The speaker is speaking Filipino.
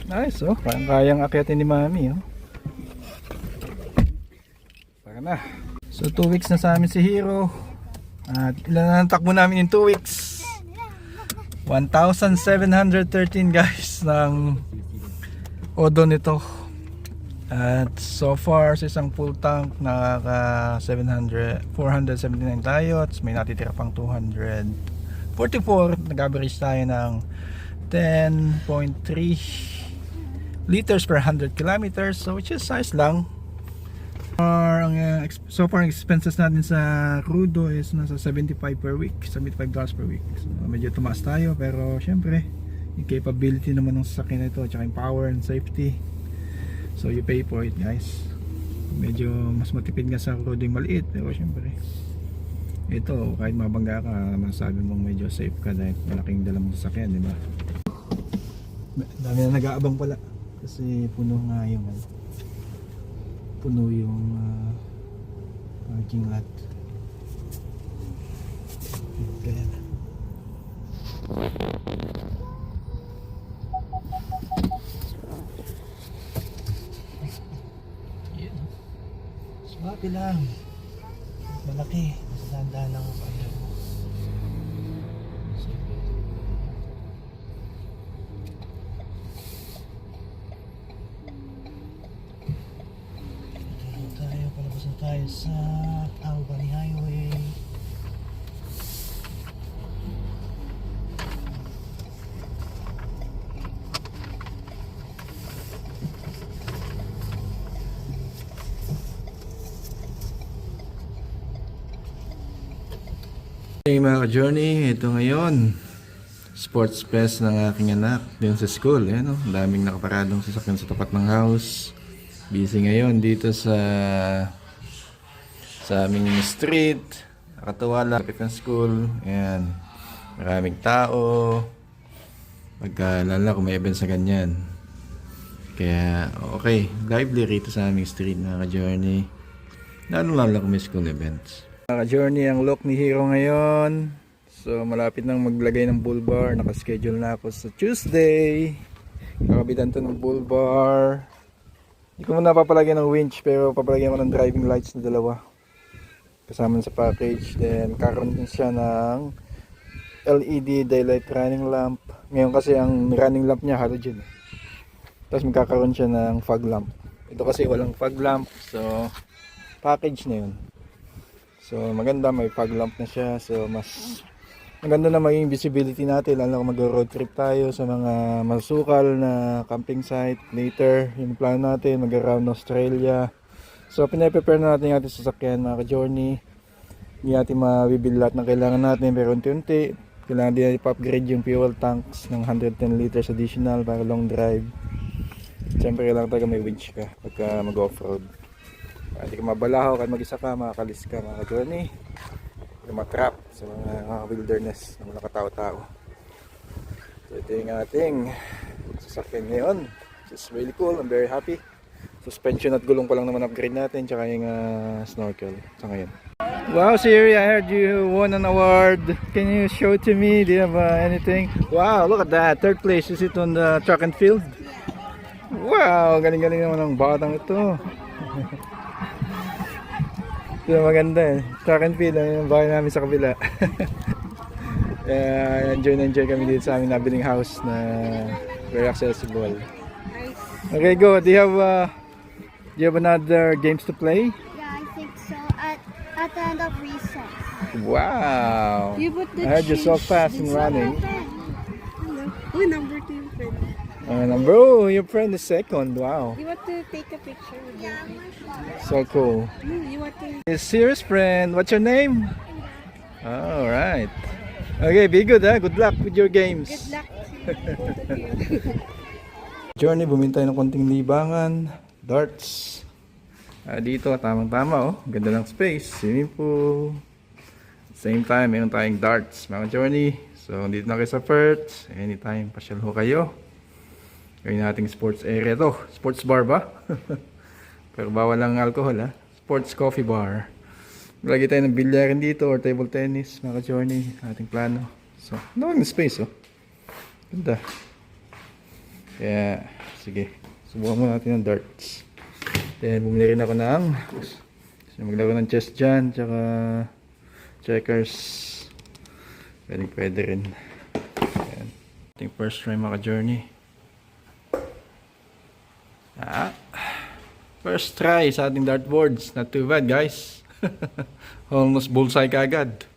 Nice, oh. Kayang akyatin ni Mami, oh. Para na. So 2 weeks na sa amin si Hero. At ilan na ang takbo namin in 2 weeks? 1,713 guys ng odo nito. At so far sa isang full tank nakaka 479 tayo. At may natitira pang 244. Nag-average tayo ng 10.3 liters per 100 kilometers. So which is size lang. So far ang expenses natin sa crudo is nasa 75 per week, $75 per week. So medyo tumaas tayo, pero syempre yung capability naman ng sasakyan na ito at yung power and safety, so you pay for it guys. Medyo mas matipid nga sa crudo yung maliit, pero syempre ito kahit mabangga ka masasabi mong medyo safe ka dahil malaking dala mong sasakyan, di ba? Dami na nag-aabang pala kasi puno nga yung parking lot. Kaya na. Swabe lang. Malaki. Masasandaan lang ako kayo. Tayo sa Albany Highway. Hey mga ka-journey, ito ngayon sports fest ng aking anak din sa school. Ayan, oh, daming nakaparadong sasakyan sa tapat ng house. Busy ngayon dito sa aming street. Nakatuwa lang, kapit ng school. Ayan, maraming tao. Lalo kung may event sa ganyan. Kaya okay, lively rito sa aming street mga ka-journey. Lalo kung may school events. Mga ka-journey, ang look ni Hero ngayon. So malapit nang maglagay ng bull bar. Nakaschedule na ako sa Tuesday. Kakabitan to ng bull bar. Hindi ko muna papalagyan ng winch, pero papalagyan ko ng driving lights na dalawa kasama sa package. Then kakaroon din siya ng LED daylight running lamp. Ngayon kasi ang running lamp niya halogen. Tapos magkakaroon siya ng fog lamp. Ito kasi walang fog lamp, so package na yun. So maganda, may fog lamp na siya. So mas maganda na maging visibility natin lalo kung mag-road trip tayo sa mga masukal na camping site later. Yung plano natin mag-around Australia. So pinaprepare na natin yung ating sasakyan mga ka-journey. Hindi natin mabibili lahat ng kailangan natin, pero unti-unti kailangan din natin pa-upgrade yung fuel tanks ng 110 liters additional para long drive. Siyempre kailangan talaga may winch ka pagka mag-off-road. Hindi ka mabalaho, kahit mag-isa ka, makakalis ka mga ka-journey. Hindi ka matrap sa mga wilderness ng mga katao-tao. So ito yung ating sasakyan ngayon. It's really cool, I'm very happy. Suspension at gulong pa lang naman upgrade natin, tsaka yung snorkel sa ngayon. Wow Siri, I heard you won an award. Can you show it to me? Do you have anything? Wow, look at that. Third place, is it on the track and field? Wow, galing-galing naman ang batang ito. Ito maganda eh. Track and field, yung bahay namin sa kabila. Enjoy na enjoy kami dito sa aming nabiling house na very accessible. Okay, go. Do you have another games to play? Yeah, I think so. At the end of recess. Wow! I heard you're so fast in running. Hello. Number 2 friend. Your friend is second. Wow. You want to take a picture with me? So cool. You want to... Serious friend. What's your name? All right. Okay, be good ha. Good luck with your games. Good luck to both of you. Journey, bumintay ng konting libangan. Darts. Dito, tamang-tama oh. Ganda ng space. Swimming pool. Same time, meron tayong darts. Mga journey. So, dito na kayo sa Perth. Anytime, pasyal ho kayo. Gawin nating sports area to. Sports bar ba? Pero bawal lang alcohol ha. Sports coffee bar. Lagi tayo ng bilyarin dito or table tennis. Mga journey, ating plano. So, nawag na space oh. Ganda. Kaya, sige. Subukan muna natin ng darts. Then, bumili rin ako ng gusto maglaro ng chess dyan, tsaka checkers. Pwede rin. Ayan. Ating first try maka-journey. First try sa ating dartboards. Not too bad, guys. Almost bullseye kagad.